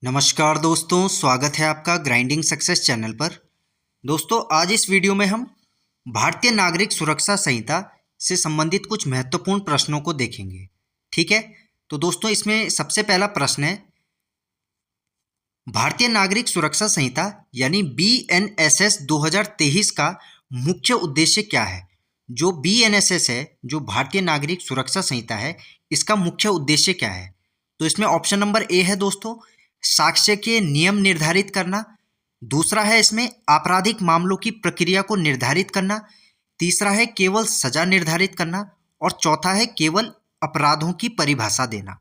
नमस्कार दोस्तों, स्वागत है आपका ग्राइंडिंग सक्सेस चैनल पर। दोस्तों, आज इस वीडियो में हम भारतीय नागरिक सुरक्षा संहिता से संबंधित कुछ महत्वपूर्ण प्रश्नों को देखेंगे। ठीक है, तो दोस्तों इसमें सबसे पहला प्रश्न है, भारतीय नागरिक सुरक्षा संहिता यानी BNSS 2023 का मुख्य उद्देश्य क्या है। जो BNSS है, जो भारतीय नागरिक सुरक्षा संहिता है, इसका मुख्य उद्देश्य क्या है। तो इसमें ऑप्शन नंबर ए है दोस्तों, साक्ष्य के नियम निर्धारित करना। दूसरा है इसमें आपराधिक मामलों की प्रक्रिया को निर्धारित करना। तीसरा है केवल सजा निर्धारित करना और चौथा है केवल अपराधों की परिभाषा देना।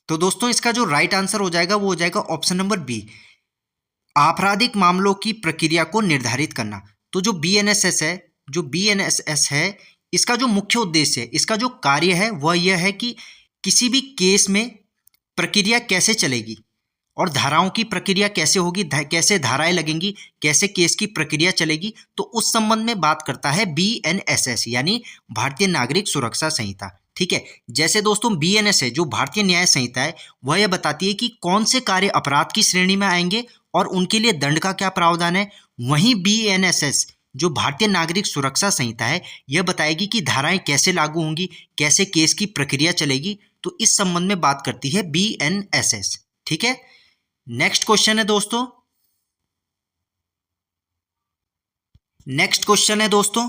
तो दोस्तों इसका जो राइट आंसर हो जाएगा वो हो जाएगा ऑप्शन नंबर बी, आपराधिक मामलों की प्रक्रिया को निर्धारित करना। तो जो BNSS है, इसका जो मुख्य उद्देश्य है, इसका जो कार्य है वह यह है कि किसी भी केस में प्रक्रिया कैसे चलेगी और धाराओं की प्रक्रिया कैसे होगी, कैसे धाराएं लगेंगी, कैसे केस की प्रक्रिया चलेगी, तो उस संबंध में बात करता है BNSS यानी भारतीय नागरिक सुरक्षा संहिता। ठीक है, जैसे दोस्तों BNS है, जो भारतीय न्याय संहिता है, वह यह बताती है कि कौन से कार्य अपराध की श्रेणी में आएंगे और उनके लिए दंड का क्या प्रावधान है। वहीं BNSS जो भारतीय नागरिक सुरक्षा संहिता है, यह बताएगी कि धाराएं कैसे लागू होंगी, कैसे केस की प्रक्रिया चलेगी। तो इस संबंध में बात करती है BNSS। ठीक है, नेक्स्ट क्वेश्चन है दोस्तों,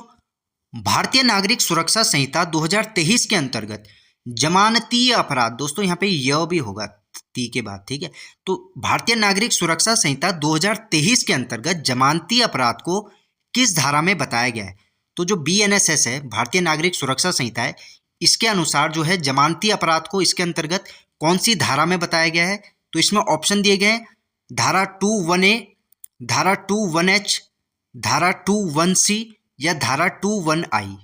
भारतीय नागरिक सुरक्षा संहिता 2023 के अंतर्गत जमानतीय अपराध, दोस्तों यहाँ पे यह भी होगा ती के बाद। ठीक है, तो भारतीय नागरिक सुरक्षा संहिता 2023 के अंतर्गत जमानतीय अपराध को किस धारा में बताया गया है। तो जो BNSS है, भारतीय नागरिक सुरक्षा संहिता है, इसके अनुसार जो है जमानती अपराध को इसके अंतर्गत कौन सी धारा में बताया गया है। तो इसमें ऑप्शन दिए गए हैं, धारा 21A, धारा 21H, धारा 21C या धारा 21I।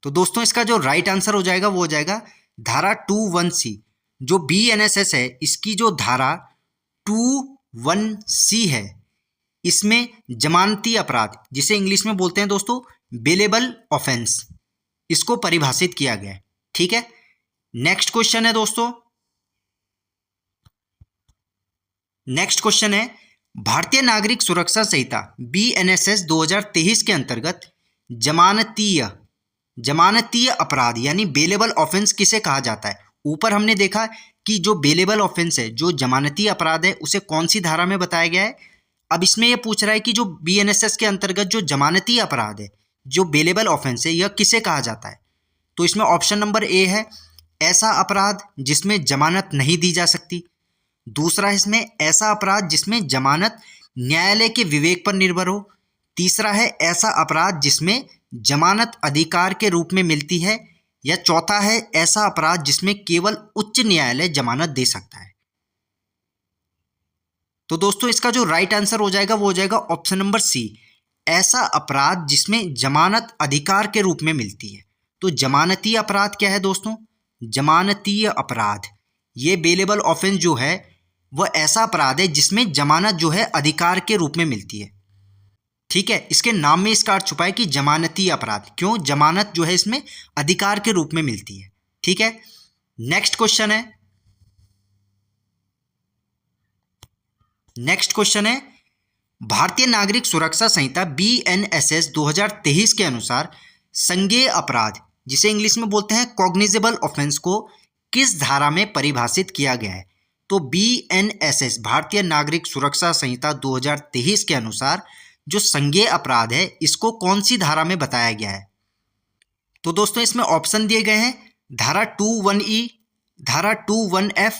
तो दोस्तों इसका जो राइट आंसर हो जाएगा वो हो जाएगा धारा 21C। जो BNSS है, इसकी जो धारा 21C है, इसमें जमानती अपराध, जिसे इंग्लिश में बोलते हैं दोस्तों बेलेबल ऑफेंस, इसको परिभाषित किया गया है। ठीक है, नेक्स्ट क्वेश्चन है दोस्तों, भारतीय नागरिक सुरक्षा संहिता BNSS 2023 के अंतर्गत जमानतीय अपराध यानी बेलेबल ऑफेंस किसे कहा जाता है। ऊपर हमने देखा कि जो बेलेबल ऑफेंस है, जो जमानती अपराध है, उसे कौन सी धारा में बताया गया है। अब इसमें यह पूछ रहा है कि जो BNSS के अंतर्गत जो जमानती अपराध है, जो बेलेबल ऑफेंस है, यह किसे कहा जाता है। तो इसमें ऑप्शन नंबर ए है, ऐसा अपराध जिसमें जमानत नहीं दी जा सकती। दूसरा इसमें ऐसा अपराध जिसमें जमानत न्यायालय के विवेक पर निर्भर हो। तीसरा है ऐसा अपराध जिसमें जमानत अधिकार के रूप में मिलती है, या चौथा है ऐसा अपराध जिसमें केवल उच्च न्यायालय जमानत दे सकता है। तो दोस्तों इसका जो राइट आंसर हो जाएगा वो हो जाएगा ऑप्शन नंबर सी, ऐसा अपराध जिसमें जमानत अधिकार के रूप में मिलती है। तो जमानतीय अपराध क्या है दोस्तों, जमानतीय अपराध, ये बेलेबल ऑफेंस जो है वह ऐसा अपराध है जिसमें जमानत जो है अधिकार के रूप में मिलती है। ठीक है, इसके नाम में इसका अर्थ छुपा है कि जमानतीय अपराध, क्यों, जमानत जो है इसमें अधिकार के रूप में मिलती है। ठीक है, नेक्स्ट क्वेश्चन है, भारतीय नागरिक सुरक्षा संहिता BNSS 2023 के अनुसार संज्ञेय अपराध, जिसे इंग्लिश में बोलते हैं कॉग्निजेबल ऑफेंस, को किस धारा में परिभाषित किया गया है। तो BNSS भारतीय नागरिक सुरक्षा संहिता 2023 के अनुसार जो संज्ञेय अपराध है, इसको कौन सी धारा में बताया गया है। तो दोस्तों इसमें ऑप्शन दिए गए हैं, धारा 21E, धारा 21F,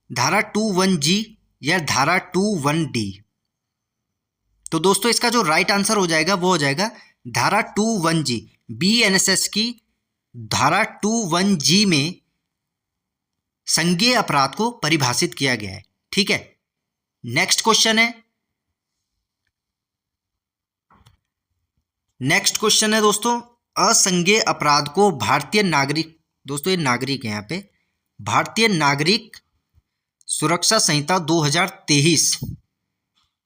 धारा 21G या धारा 21D। तो दोस्तों इसका जो राइट आंसर हो जाएगा वो हो जाएगा धारा 21G। BNSS की धारा 21G में संज्ञेय अपराध को परिभाषित किया गया है। ठीक है, नेक्स्ट क्वेश्चन है दोस्तों, असंज्ञेय अपराध को भारतीय नागरिक, दोस्तों ये नागरिक है यहाँ पे, भारतीय नागरिक सुरक्षा संहिता 2023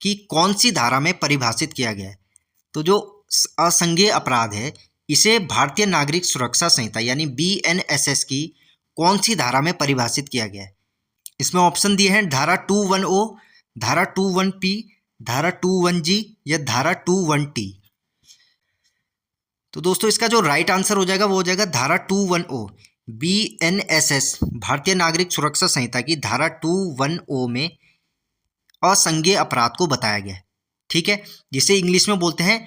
की कौन सी धारा में परिभाषित किया गया है। तो जो असंज्ञेय अपराध है, इसे भारतीय नागरिक सुरक्षा संहिता यानी BNSS की कौन सी धारा में परिभाषित किया गया है। इसमें ऑप्शन दिए हैं धारा 21O, धारा 21P, धारा 21G या धारा 21T। तो दोस्तों इसका जो राइट आंसर हो जाएगा वो हो जाएगा धारा 21O। BNSS भारतीय नागरिक सुरक्षा संहिता की धारा 21O में असंज्ञेय अपराध को बताया गया है, ठीक है, जिसे इंग्लिश में बोलते हैं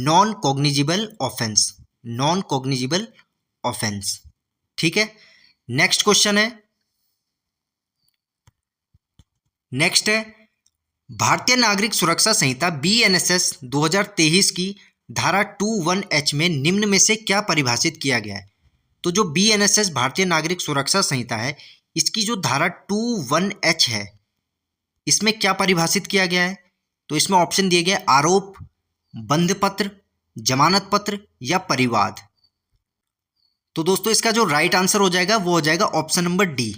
non cognizable offence, non cognizable offence, ठीक है। नेक्स्ट क्वेश्चन है, नेक्स्ट है भारतीय नागरिक सुरक्षा संहिता BNSS 2023 की धारा 21H में निम्न में से क्या परिभाषित किया गया है। तो जो BNSS भारतीय नागरिक सुरक्षा संहिता है, इसकी जो धारा 21H है, इसमें क्या परिभाषित किया गया है। तो इसमें ऑप्शन दिए गए आरोप, बंधपत्र, जमानत पत्र या परिवाद। तो दोस्तों इसका जो राइट आंसर हो जाएगा वो हो जाएगा ऑप्शन नंबर डी।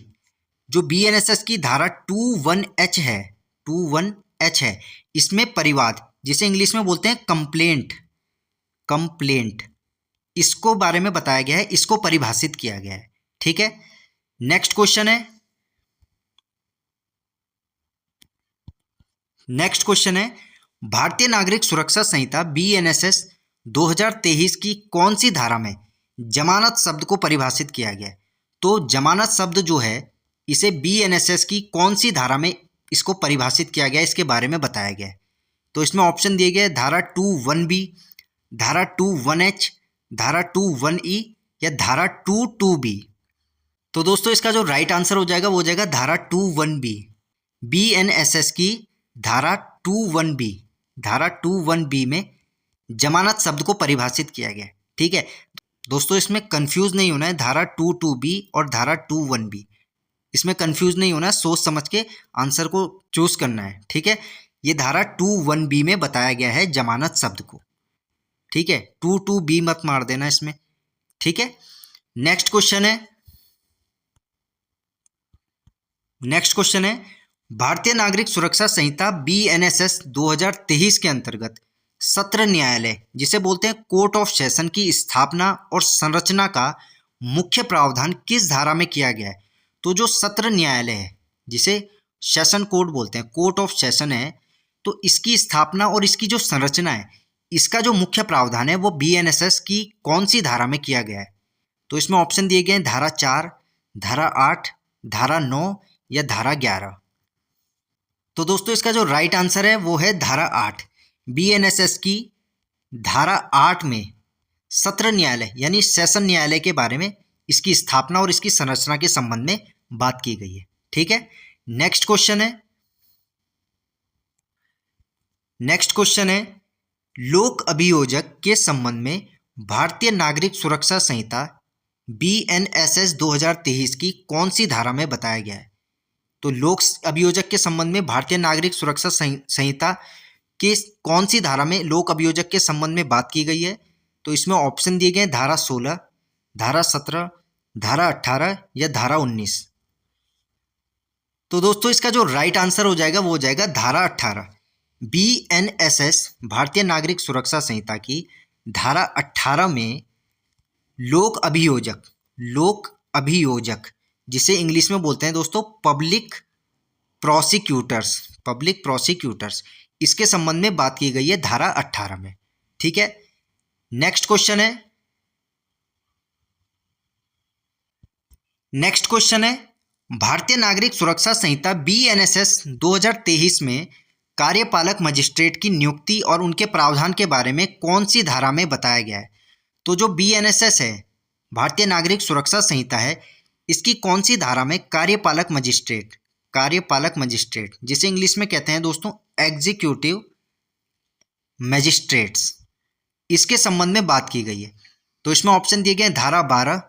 जो BNSS की धारा 21H है, 21H है, इसमें परिवाद, जिसे इंग्लिश में बोलते हैं कंप्लेंट, कंप्लेंट, इसको बारे में बताया गया है, इसको परिभाषित किया गया है, ठीक है। नेक्स्ट क्वेश्चन है, नेक्स्ट क्वेश्चन है भारतीय नागरिक सुरक्षा संहिता BNSS 2023 की कौन सी धारा में जमानत शब्द को परिभाषित किया गया है। तो जमानत शब्द जो है इसे BNSS की कौन सी धारा में इसको परिभाषित किया गया है, इसके बारे में बताया गया है। तो इसमें ऑप्शन दिए गए धारा 21B, धारा 21H, धारा 21E या धारा 22B। तो दोस्तों इसका जो राइट आंसर हो जाएगा वो हो जाएगा धारा 21B। BNSS की धारा 21B, धारा 21B में जमानत शब्द को परिभाषित किया गया है, ठीक है। दोस्तों इसमें कंफ्यूज नहीं होना है, धारा 22B और धारा 21B, इसमें कंफ्यूज नहीं होना है, सोच समझ के आंसर को चूज करना है, ठीक है। ये धारा 21B में बताया गया है जमानत शब्द को, ठीक है, 22B मत मार देना इसमें, ठीक है। नेक्स्ट क्वेश्चन है, नेक्स्ट क्वेश्चन है भारतीय नागरिक सुरक्षा संहिता BNSS 2023 के अंतर्गत सत्र न्यायालय, जिसे बोलते हैं कोर्ट ऑफ सेशन की स्थापना और संरचना का मुख्य प्रावधान किस धारा में किया गया है। तो जो सत्र न्यायालय है, जिसे सेशन कोर्ट बोलते हैं, कोर्ट ऑफ सेशन है, तो इसकी स्थापना और इसकी जो संरचना है, इसका जो मुख्य प्रावधान है वो BNSS की कौन सी धारा में किया गया है। तो इसमें ऑप्शन दिए गए हैं धारा 4, धारा 8, धारा 9 या धारा 11। तो दोस्तों इसका जो राइट आंसर है वो है धारा 8। BNSS की धारा 8 में सत्र न्यायालय यानी सेशन न्यायालय के बारे में, इसकी स्थापना और इसकी संरचना के संबंध में बात की गई है, ठीक है। नेक्स्ट क्वेश्चन है, नेक्स्ट क्वेश्चन है लोक अभियोजक के संबंध में भारतीय नागरिक सुरक्षा संहिता BNSS 2023 की कौन सी धारा में बताया गया है। तो लोक अभियोजक के संबंध में भारतीय नागरिक सुरक्षा संहिता के कौन सी धारा में लोक अभियोजक के संबंध में बात की गई है। तो इसमें ऑप्शन दिए गए धारा 16, धारा 17, धारा 18 या धारा 19। तो दोस्तों इसका जो राइट आंसर हो जाएगा वो हो जाएगा धारा 18। BNSS भारतीय नागरिक सुरक्षा संहिता की धारा 18 में लोक अभियोजक, लोक अभियोजक, जिसे इंग्लिश में बोलते हैं दोस्तों पब्लिक प्रोसिक्यूटर्स, पब्लिक प्रोसिक्यूटर्स, इसके संबंध में बात की गई है धारा 18 में, ठीक है। नेक्स्ट क्वेश्चन है, नेक्स्ट क्वेश्चन है भारतीय नागरिक सुरक्षा संहिता BNSS 2023 में कार्यपालक मजिस्ट्रेट की नियुक्ति और उनके प्रावधान के बारे में कौन सी धारा में बताया गया है। तो जो BNSS है भारतीय नागरिक सुरक्षा संहिता है, इसकी कौन सी धारा में कार्यपालक मजिस्ट्रेट, कार्यपालक मजिस्ट्रेट, जिसे इंग्लिश में कहते हैं दोस्तों एग्जीक्यूटिव मैजिस्ट्रेट्स, इसके संबंध में बात की गई है। तो इसमें ऑप्शन दिए गए धारा 12,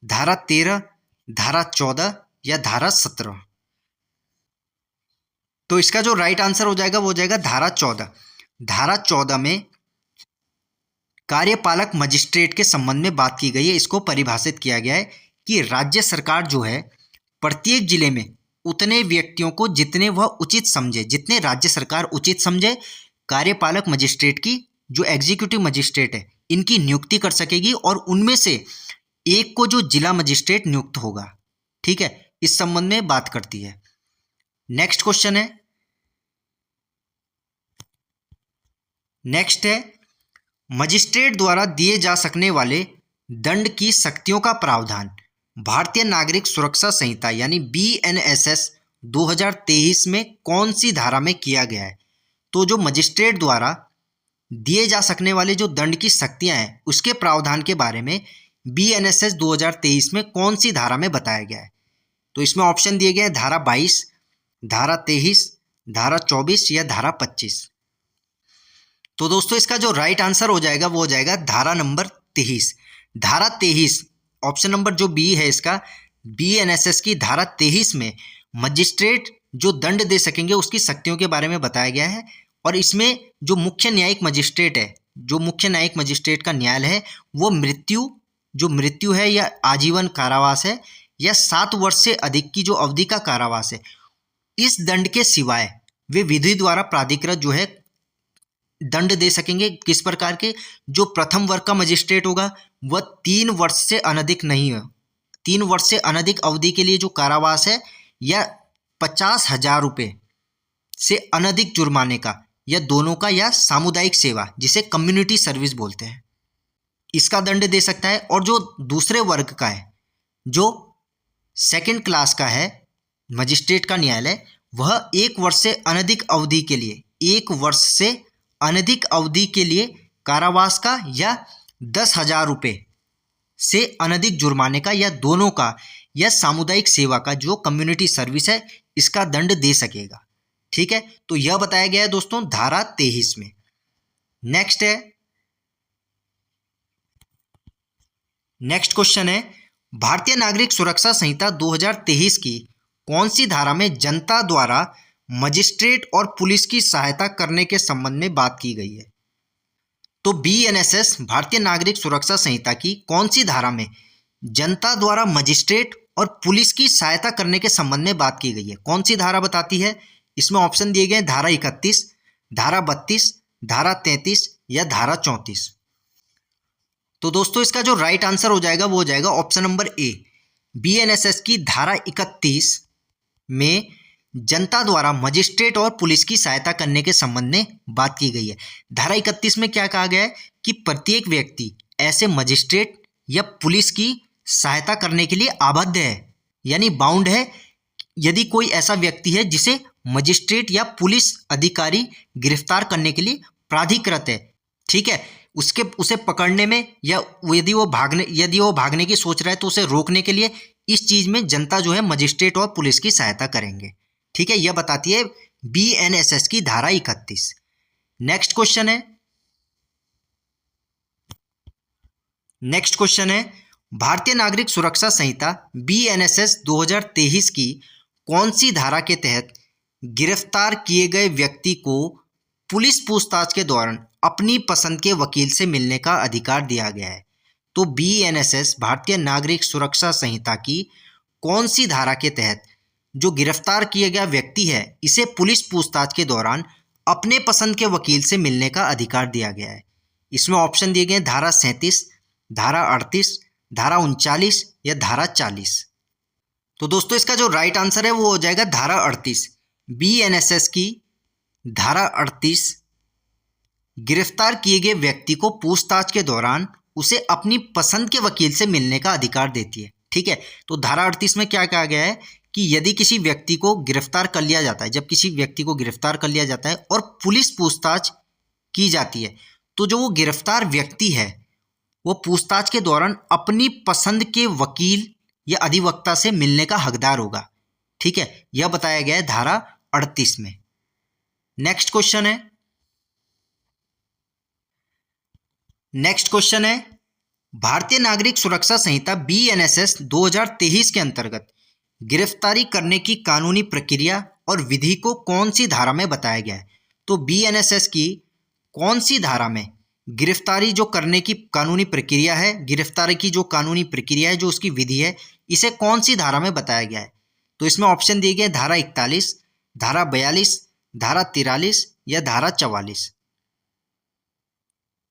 धारा 13, धारा 14 या धारा 17। तो इसका जो राइट आंसर हो जाएगा वो हो जाएगा धारा 14। धारा 14 में कार्यपालक मजिस्ट्रेट के संबंध में बात की गई है, इसको परिभाषित किया गया है कि राज्य सरकार जो है प्रत्येक जिले में उतने व्यक्तियों को जितने वह उचित समझे, जितने राज्य सरकार उचित समझे, कार्यपालक मजिस्ट्रेट की जो एग्जीक्यूटिव मजिस्ट्रेट है इनकी नियुक्ति कर सकेगी और उनमें से एक को जो जिला मजिस्ट्रेट नियुक्त होगा, ठीक है, इस संबंध में बात करती है। नेक्स्ट क्वेश्चन है, नेक्स्ट है मजिस्ट्रेट द्वारा दिए जा सकने वाले दंड की सख्तियों का प्रावधान भारतीय नागरिक सुरक्षा संहिता यानी BNSS 2023 में कौन सी धारा में किया गया है? तो जो मजिस्ट्रेट द्वारा दिए जा सकने वाले जो दंड की सख्तियां हैं उसके प्रावधान के बारे में BNSS 2023 में कौन सी धारा में बताया गया है? तो इसमें ऑप्शन दिए गए हैं धारा 22, धारा 23, धारा 24 या धारा 25। तो दोस्तों इसका जो राइट आंसर हो जाएगा वो हो जाएगा धारा नंबर 23। धारा 23 ऑप्शन नंबर जो बी है इसका, BNSS की धारा 23 में मजिस्ट्रेट जो दंड दे सकेंगे उसकी सख्तियों के बारे में बताया गया है। और इसमें जो मुख्य न्यायिक मजिस्ट्रेट है, जो मुख्य न्यायिक मजिस्ट्रेट का न्यायालय है वो मृत्यु है या आजीवन कारावास है या 7 वर्ष से अधिक की जो अवधि का कारावास है, इस दंड के सिवाय वे विधि द्वारा प्राधिकृत जो है दंड दे सकेंगे। किस प्रकार के? जो प्रथम वर्ग का मजिस्ट्रेट होगा वह 3 वर्ष से अनधिक नहीं है, 3 वर्ष से अनधिक अवधि के लिए जो कारावास है या 50,000 रुपये से अनधिक जुर्माने का या दोनों का या सामुदायिक सेवा जिसे कम्युनिटी सर्विस बोलते हैं इसका दंड दे सकता है। और जो दूसरे वर्ग का है, जो सेकंड क्लास का है मजिस्ट्रेट का न्यायालय, वह 1 वर्ष से अनधिक अवधि के लिए 1 वर्ष से अनधिक अवधि के लिए कारावास का या 10,000 रुपये से अनधिक जुर्माने का या दोनों का या सामुदायिक सेवा का जो कम्युनिटी सर्विस है इसका दंड दे सकेगा। ठीक है, तो यह बताया गया है दोस्तों धारा 23 में। नेक्स्ट है, नेक्स्ट क्वेश्चन है भारतीय नागरिक सुरक्षा संहिता 2023 की कौन सी धारा में जनता द्वारा मजिस्ट्रेट और पुलिस की सहायता करने के संबंध में बात की गई है? तो BNSS भारतीय नागरिक सुरक्षा संहिता की कौन सी धारा में जनता द्वारा मजिस्ट्रेट और पुलिस की सहायता करने के संबंध में बात की गई है? कौन सी धारा बताती है? इसमें ऑप्शन दिए गए धारा 31, धारा 32, धारा 33 या धारा 34। तो दोस्तों इसका जो राइट आंसर हो जाएगा वो हो जाएगा ऑप्शन नंबर ए। BNSS की धारा 31 में जनता द्वारा मजिस्ट्रेट और पुलिस की सहायता करने के संबंध में बात की गई है। धारा 31 में क्या कहा गया है कि प्रत्येक व्यक्ति ऐसे मजिस्ट्रेट या पुलिस की सहायता करने के लिए आबद्ध है यानी बाउंड है यदि कोई ऐसा व्यक्ति है जिसे मजिस्ट्रेट या पुलिस अधिकारी गिरफ्तार करने के लिए प्राधिकृत है। ठीक है, उसे पकड़ने में या यदि वो भागने की सोच रहा है तो उसे रोकने के लिए इस चीज में जनता जो है मजिस्ट्रेट और पुलिस की सहायता करेंगे। ठीक है, यह बताती है BNSS की धारा 31। नेक्स्ट क्वेश्चन है, नेक्स्ट क्वेश्चन है भारतीय नागरिक सुरक्षा संहिता BNSS 2023 की कौन सी धारा के तहत गिरफ्तार किए गए व्यक्ति को पुलिस पूछताछ के दौरान अपनी पसंद के वकील से मिलने का अधिकार दिया गया है? तो BNSS भारतीय नागरिक सुरक्षा संहिता की कौन सी धारा के तहत जो गिरफ्तार किया गया व्यक्ति है इसे पुलिस पूछताछ के दौरान अपने पसंद के वकील से मिलने का अधिकार दिया गया है? इसमें ऑप्शन दिए गए धारा 37, धारा 38, धारा 39 या धारा 40। तो दोस्तों इसका जो राइट आंसर है वो हो जाएगा धारा 38। BNSS की धारा 38 गिरफ्तार किए गए व्यक्ति को पूछताछ के दौरान उसे अपनी पसंद के वकील से मिलने का अधिकार देती है। ठीक है, तो धारा 38 में क्या कहा गया है कि यदि किसी व्यक्ति को गिरफ्तार कर लिया जाता है, जब किसी व्यक्ति को गिरफ्तार कर लिया जाता है और पुलिस पूछताछ की जाती है तो जो वो गिरफ्तार व्यक्ति है वो पूछताछ के दौरान अपनी पसंद के वकील या अधिवक्ता से मिलने का हकदार होगा। ठीक है, यह बताया गया है धारा 38 में। नेक्स्ट क्वेश्चन है, नेक्स्ट क्वेश्चन है भारतीय नागरिक सुरक्षा संहिता BNSS 2023 के अंतर्गत गिरफ्तारी करने की कानूनी प्रक्रिया और विधि को कौन सी धारा में बताया गया है? तो BNSS की कौन सी धारा में गिरफ्तारी जो करने की कानूनी प्रक्रिया है, गिरफ्तारी की जो कानूनी प्रक्रिया है, जो उसकी विधि है, इसे कौन सी धारा में बताया गया है? तो इसमें ऑप्शन दिए गए धारा 41, धारा 42, धारा 43 या धारा 44।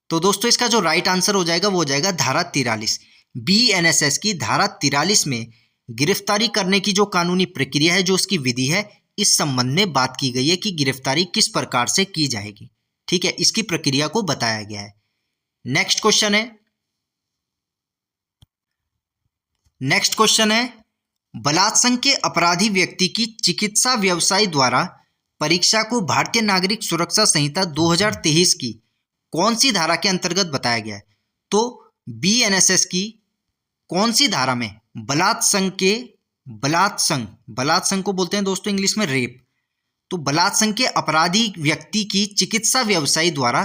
तो दोस्तों इसका जो राइट आंसर हो जाएगा वो हो जाएगा धारा 43। BNSS की धारा 43 में गिरफ्तारी करने की जो कानूनी प्रक्रिया है, जो उसकी विधि है, इस संबंध में बात की गई है कि गिरफ्तारी किस प्रकार से की जाएगी। ठीक है, इसकी प्रक्रिया को बताया गया है। नेक्स्ट क्वेश्चन है बलात्संग के अपराधी व्यक्ति की चिकित्सा व्यवसायी द्वारा परीक्षा को भारतीय नागरिक सुरक्षा संहिता 2023 की कौन सी धारा के अंतर्गत बताया गया है? तो बीएनएसएस की कौन सी धारा में बलात्संग को बोलते हैं दोस्तों इंग्लिश में रेप, तो बलात्संग के अपराधी व्यक्ति की चिकित्सा व्यवसायी द्वारा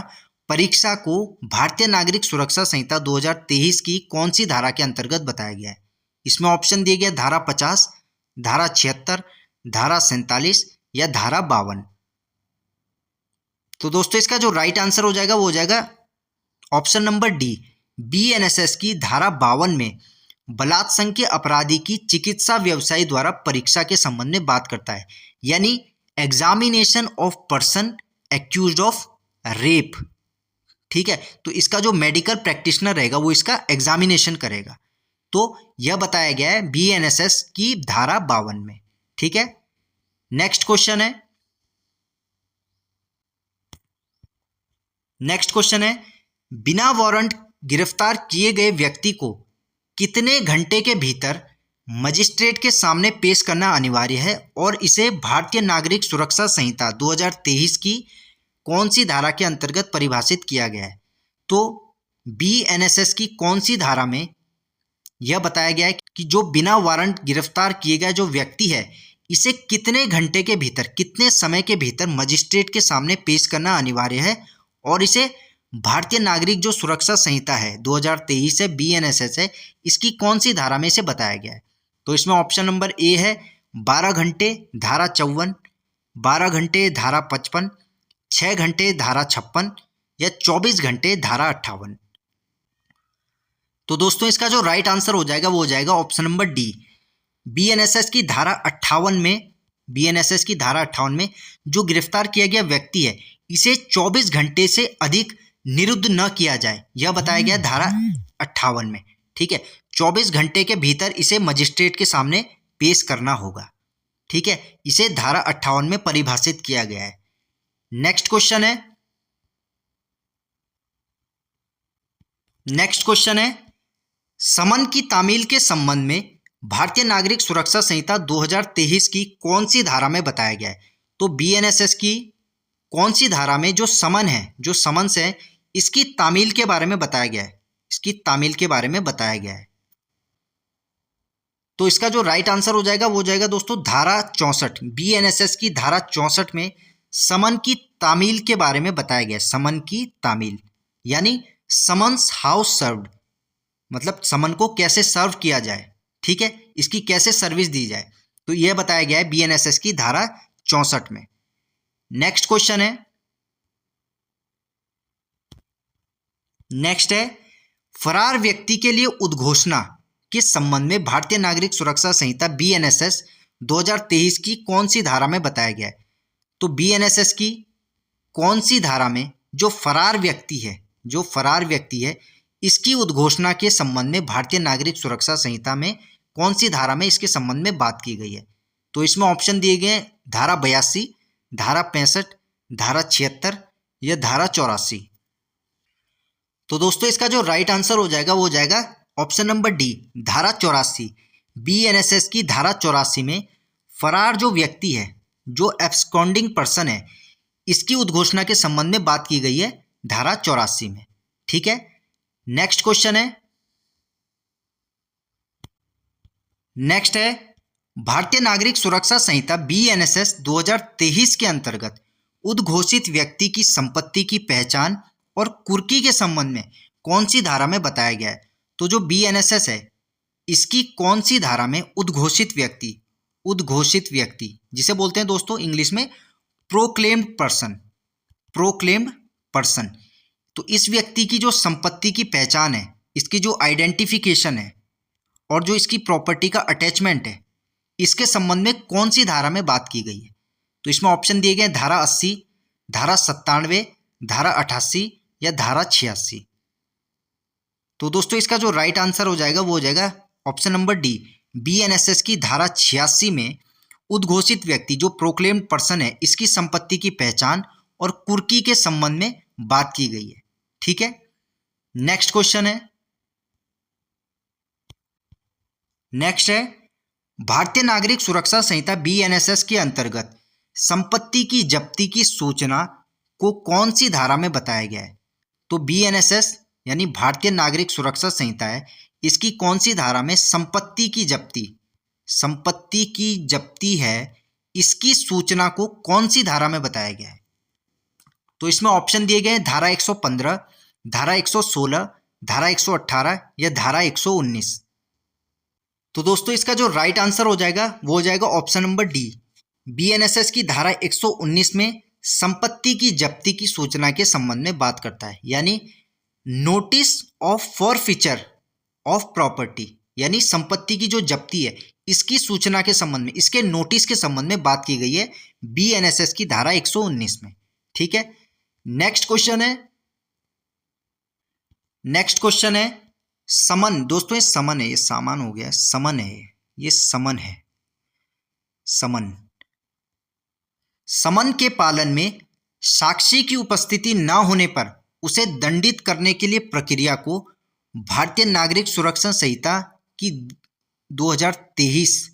परीक्षा को भारतीय नागरिक सुरक्षा संहिता 2023 की कौन सी धारा के अंतर्गत बताया गया है? इसमें ऑप्शन दिए गए धारा 50, धारा 76, धारा 47 या धारा 52। तो दोस्तों इसका जो राइट आंसर हो जाएगा वो हो जाएगा ऑप्शन नंबर डी, बीएनएसएस की धारा 52 में बलात्संग के अपराधी की चिकित्सा व्यवसायी द्वारा परीक्षा के संबंध में बात करता है, यानी examination of person accused of rape. ठीक है, तो इसका जो मेडिकल प्रैक्टिशनर रहेगा वो इसका एग्जामिनेशन करेगा। तो यह बताया गया है बीएनएसएस की धारा 52 में। ठीक है, नेक्स्ट क्वेश्चन है बिना वारंट गिरफ्तार किए गए व्यक्ति को कितने घंटे के भीतर मजिस्ट्रेट के सामने पेश करना अनिवार्य है और इसे भारतीय नागरिक सुरक्षा संहिता 2023 की कौन सी धारा के अंतर्गत परिभाषित किया गया है? तो बीएनएसएस की कौन सी धारा में यह बताया गया है कि जो बिना वारंट गिरफ्तार किए गए जो व्यक्ति है इसे कितने घंटे के भीतर, कितने समय के भीतर मजिस्ट्रेट के सामने पेश करना अनिवार्य है और इसे भारतीय नागरिक जो सुरक्षा संहिता है 2023 है, बीएनएसएस है, इसकी कौन सी धारा में इसे बताया गया है? तो इसमें ऑप्शन नंबर ए है 12 घंटे धारा 54, 12 घंटे धारा 55, 6 घंटे धारा 56 या 24 घंटे धारा 58। तो दोस्तों इसका जो राइट आंसर हो जाएगा वो हो जाएगा ऑप्शन नंबर डी, बीएनएसएस की धारा 58 में जो गिरफ्तार किया गया व्यक्ति है इसे 24 घंटे से अधिक निरुद्ध न किया जाए, यह बताया गया धारा 58 में। ठीक है, 24 घंटे के भीतर इसे मजिस्ट्रेट के सामने पेश करना होगा। ठीक है, इसे धारा 58 में परिभाषित किया गया है। नेक्स्ट क्वेश्चन है समन की तामील के संबंध में भारतीय नागरिक सुरक्षा संहिता 2023 की कौन सी धारा में बताया गया है? तो बीएनएसएस की कौन सी धारा में जो समन्स है इसकी तामील के बारे में बताया गया है? तो इसका जो राइट आंसर हो जाएगा वो हो जाएगा दोस्तों धारा 64, बीएनएसएस की धारा 64 में समन की तामील के बारे में बताया गया है। समन की तामील यानी समन्स हाउस सर्व्ड, मतलब समन को कैसे सर्व किया जाए। ठीक है, इसकी कैसे सर्विस दी जाए, तो यह बताया गया है बीएनएसएस की धारा 64 में। नेक्स्ट है फरार व्यक्ति के लिए उद्घोषणा के संबंध में भारतीय नागरिक सुरक्षा संहिता बीएनएसएस 2023 की कौन सी धारा में बताया गया है? तो बीएनएसएस की कौन सी धारा में जो फरार व्यक्ति है इसकी उद्घोषणा के संबंध में भारतीय नागरिक सुरक्षा संहिता में कौन सी धारा में इसके संबंध में बात की गई है? तो इसमें ऑप्शन दिए गए धारा 82, धारा 65, धारा 76 या धारा 84। तो दोस्तों इसका जो राइट आंसर हो जाएगा वो हो जाएगा ऑप्शन नंबर डी, धारा 84। बीएनएसएस की धारा 84 में फरार जो व्यक्ति है, जो एब्सकॉन्डिंग पर्सन है, इसकी उद्घोषणा के संबंध में बात की गई है धारा 84 में। ठीक है, नेक्स्ट है भारतीय नागरिक सुरक्षा संहिता बीएनएसएस 2023 के अंतर्गत उद्घोषित व्यक्ति की संपत्ति की पहचान और कुर्की के संबंध में कौन सी धारा में बताया गया है? तो जो बीएनएसएस है इसकी कौन सी धारा में उद्घोषित व्यक्ति जिसे बोलते हैं दोस्तों इंग्लिश में प्रोक्लेम्ड पर्सन, तो इस व्यक्ति की जो संपत्ति की पहचान है, इसकी जो आइडेंटिफिकेशन है और जो इसकी प्रॉपर्टी का अटैचमेंट है, इसके संबंध में कौन सी धारा में बात की गई है? तो इसमें ऑप्शन दिए गए धारा 80, धारा 97, धारा 88 या धारा 86। तो दोस्तों इसका जो राइट आंसर हो जाएगा वो हो जाएगा ऑप्शन नंबर डी, बीएनएसएस की धारा 86 में उद्घोषित व्यक्ति जो प्रोक्लेम्ड पर्सन है इसकी संपत्ति की पहचान और कुर्की के संबंध में बात की गई है। ठीक है, नेक्स्ट क्वेश्चन है, नेक्स्ट है भारतीय नागरिक सुरक्षा संहिता BNSS के अंतर्गत संपत्ति की जब्ती की सूचना को कौन सी धारा में बताया गया है? तो BNSS यानी भारतीय नागरिक सुरक्षा संहिता है, इसकी कौन सी धारा में संपत्ति की जब्ती है, इसकी सूचना को कौन सी धारा में बताया गया है? तो इसमें ऑप्शन दिए गए हैं धारा 115, धारा 116, धारा 118 या धारा 119। तो दोस्तों इसका जो राइट आंसर हो जाएगा वो हो जाएगा ऑप्शन नंबर डी। BNSS की धारा 119 में संपत्ति की जब्ती की सूचना के संबंध में बात करता है, यानी notice of forfeiture of property, यानी संपत्ति की जो जब्ती है इसकी सूचना के संबंध में, इसके नोटिस के संबंध में बात की गई है BNSS की धारा 119 में। ठीक है, नेक्स्ट क्वेश्चन है समन। दोस्तों ये समन है, ये सामान हो गया, समन है, ये समन है। समन के पालन में साक्षी की उपस्थिति न होने पर उसे दंडित करने के लिए प्रक्रिया को भारतीय नागरिक सुरक्षा संहिता की 2023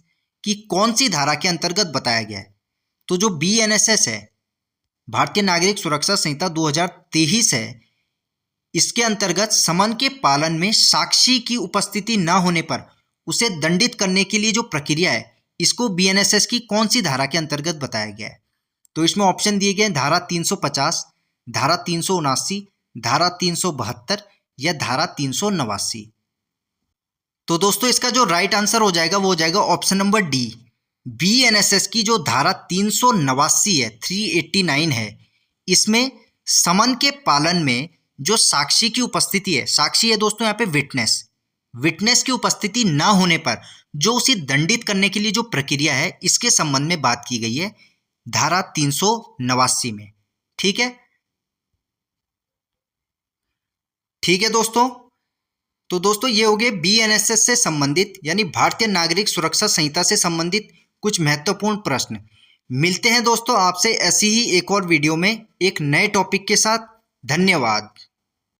की कौन सी धारा के अंतर्गत बताया गया है? तो जो BNSS है, भारतीय नागरिक सुरक्षा संहिता 2023 है, इसके अंतर्गत समन के पालन में साक्षी की उपस्थिति न होने पर उसे दंडित करने के लिए जो प्रक्रिया है इसको BNSS की कौन सी धारा के अंतर्गत बताया गया है? तो इसमें ऑप्शन दिए गए धारा 350, धारा 379, धारा 372 या धारा 389। तो दोस्तों इसका जो राइट आंसर हो जाएगा वो हो जाएगा ऑप्शन नंबर डी। BNSS की जो धारा 389 है, 389 है, इसमें समन के पालन में जो साक्षी की उपस्थिति है, साक्षी है दोस्तों यहाँ पे विटनेस की उपस्थिति ना होने पर जो उसे दंडित करने के लिए जो प्रक्रिया है इसके संबंध में बात की गई है धारा 389 में। ठीक है दोस्तों, तो दोस्तों ये हो गए BNSS से संबंधित यानी भारतीय नागरिक सुरक्षा संहिता से संबंधित कुछ महत्वपूर्ण प्रश्न। मिलते हैं दोस्तों आपसे ऐसी ही एक और वीडियो में एक नए टॉपिक के साथ। धन्यवाद।